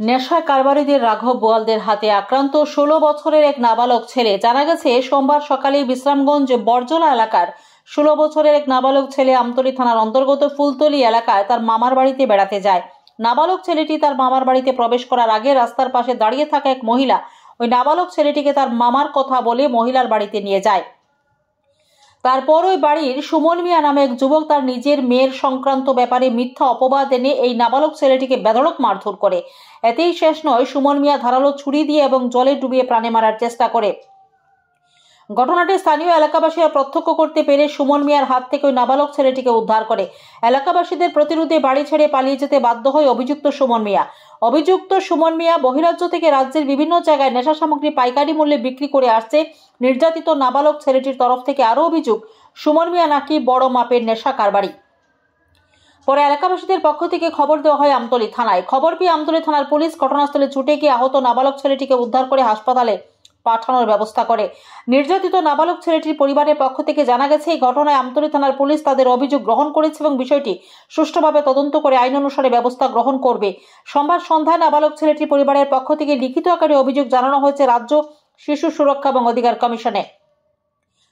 নেশা কারবারিদের রাঘব বোয়ালদের হাতে আক্রান্ত ১৬ বছরের এক নাবালক ছেলে। জানা গেছে, সোমবার সকালে বিশ্রামগঞ্জ বরজলা এলাকার ১৬ বছরের এক নাবালক ছেলে আমতলী থানার অন্তর্গত ফুলতলী এলাকায় তার মামার বাড়িতে বেড়াতে যায়। নাবালক ছেলেটি তার মামার বাড়িতে প্রবেশ করার আগে রাস্তার পাশে দাঁড়িয়ে থাকা এক মহিলা ওই নাবালক ছেলেটিকে তার মামার কথা বলে মহিলার বাড়িতে নিয়ে যায়। তারপর ওই বাড়ির সুমন মিয়া নামে এক যুবক তার নিজের মেয়ের সংক্রান্ত ব্যাপারে মিথ্যা অপবাদ এনে এই নাবালক ছেলেটিকে বেধড়ক মারধর করে। এতেই শেষ নয়, সুমন মিয়া ধারালো ছুরি দিয়ে এবং জলে ডুবিয়ে প্রাণে মারার চেষ্টা করে। ঘটনাটি স্থানীয় এলাকাবাসীরা প্রত্যক্ষ করতে পেরে সুমন মিয়ার হাত থেকে ওই নাবালক ছেলেটিকে উদ্ধার করে। এলাকাবাসীদের প্রতিরোধে বাড়ি ছেড়ে পালিয়ে যেতে বাধ্য হয় অভিযুক্ত সুমন মিয়া বহিরাজ্য থেকে রাজ্যের বিভিন্ন জায়গায় নেশা সামগ্রী পাইকারি মূল্যে বিক্রি করে আসছে। নির্যাতিত নাবালক ছেলেটির তরফ থেকে আরও অভিযোগ, সুমন মিয়া নাকি বড় মাপের নেশা কারবারি। পরে এলাকাবাসীদের পক্ষ থেকে খবর দেওয়া হয় আমতলী থানায়। খবর পেয়ে আমতলী থানার পুলিশ ঘটনাস্থলে ছুটে গিয়ে আহত নাবালক ছেলেটিকে উদ্ধার করে হাসপাতালে পাঠানোর ব্যবস্থা করে। নির্যাতিত নাবালক ছেলেটির পরিবারের পক্ষ থেকে জানা গেছে, এই ঘটনায় আমতলী থানার পুলিশ তাদের অভিযোগ গ্রহণ করেছে এবং বিষয়টি সুষ্ঠুভাবে তদন্ত করে আইন অনুসারে ব্যবস্থা গ্রহণ করবে। সোমবার সন্ধ্যায় নাবালক ছেলেটির পরিবারের পক্ষ থেকে লিখিত আকারে অভিযোগ জানানো হয়েছে রাজ্য শিশু সুরক্ষা এবং অধিকার কমিশনে।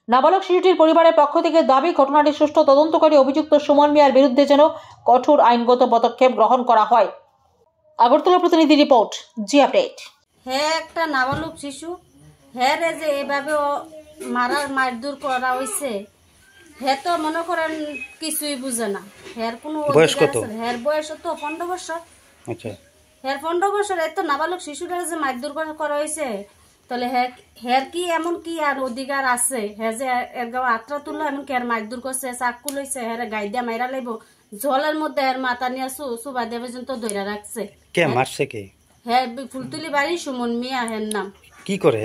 নাবালক শিশুটির পরিবারের পক্ষ থেকে দাবি, ঘটনাটি সুষ্ঠু তদন্ত করে অভিযুক্ত সুমন মিয়ার বিরুদ্ধে যেন কঠোর আইনগত পদক্ষেপ গ্রহণ করা হয়। আগরতলা প্রতিনিধি রিপোর্ট, জি আপডেট। হ্যাঁ, একটা নাবালক শিশু, হ্যাঁ রে যে এভাবে মারধর করা হয়েছে, হ্যাঁ তো মনে করেন কিছুই বুঝে না। হ্যাঁ কোনো বয়স কত? হ্যাঁ বয়স তো 15 বছর। আচ্ছা, হ্যাঁ 15 বছর। এত নাবালক শিশুরা যে মারধর করা হয়েছে, তাহলে হ্যাঁ কি এমন কি আর অধিকার আছে? হ্যাঁ যে এর গাও আত্রা তুললো এমন কি আর মারধর করছে, চাকু লইছে, হ্যাঁ গাই দিয়া মাইরা লাইব, জলের মধ্যে হ্যাঁ মাথা নিয়ে সুবা দিয়ে পর্যন্ত ধরে রাখছে। কে মারছে? কে? হ্যাঁ ফুলতলি বাড়ি সুমন মিয়া, হ্যাঁ নাম। কি করে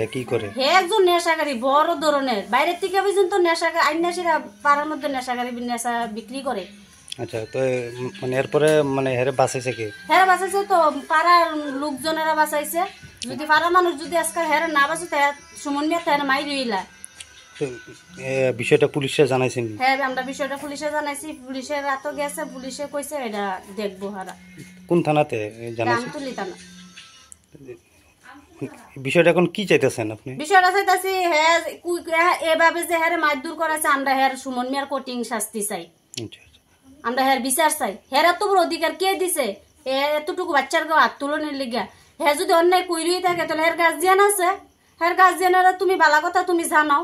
হ্যাঁ একজন নেশাকারী, বড় ধরনের, বাইরের থেকে পর্যন্ত নেশাকারী আইনাসীরা পাড়ার মধ্যে নেশাকারী নেশা বিক্রি করে। আচ্ছা, তো মানে এরপরে মানে হেরে বাঁচাইছে কি? হ্যাঁ বাঁচাইছে তো পাড়ার লোকজনেরা বাঁচাইছে। যদি পাড়ার মানুষ যদি আজকে হ্যাঁ না বাঁচে তাহলে সুমন মিয়া তাহলে মাই দিলা। বিষয়টা পুলিশে জানাইছেন? হ্যাঁ আমরা বিষয়টা পুলিশে জানাইছি, পুলিশের রাতও গেছে, পুলিশে কইছে এটা দেখবো। হারা কোন থানাতে জানাইছেন? আমতলী থানা। বিষয়টা এখন কি চাইতেছেন আপনি? বিষয়টা চাইতেছি হ্যাঁ এভাবে যে হ্যাঁ মারধর করেছে, আমরা হ্যাঁ সুমন মিয়ার কঠিন শাস্তি চাই। আমরা হ্যাঁ বিচার চাই। হ্যাঁ এত বড় অধিকার কে দিছে এতটুকু বাচ্চার গাও হাত তুলনের লিগা? হ্যাঁ যদি অন্যায় কইরই থাকে তাহলে হ্যাঁ গার্জিয়ান আছে, হ্যাঁ গার্জিয়ানেরা তুমি ভালো কথা তুমি জানাও।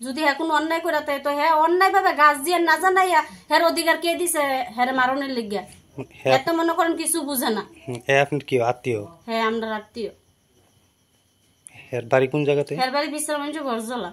যদি হ্যাঁ কোনো অন্যায় করে থাকে তো হ্যাঁ অন্যায় ভাবে গার্জিয়ান না জানাইয়া হ্যাঁ অধিকার কে দিছে হ্যাঁ মারণের লিগা? এত মনে করেন কিছু বুঝে না। আপনি কি আত্মীয়? হ্যাঁ আমরা আত্মীয়। এর বাড়ি কোন জায়গাতে? এর বাড়ি বিশ্রামগঞ্জ বরজলা।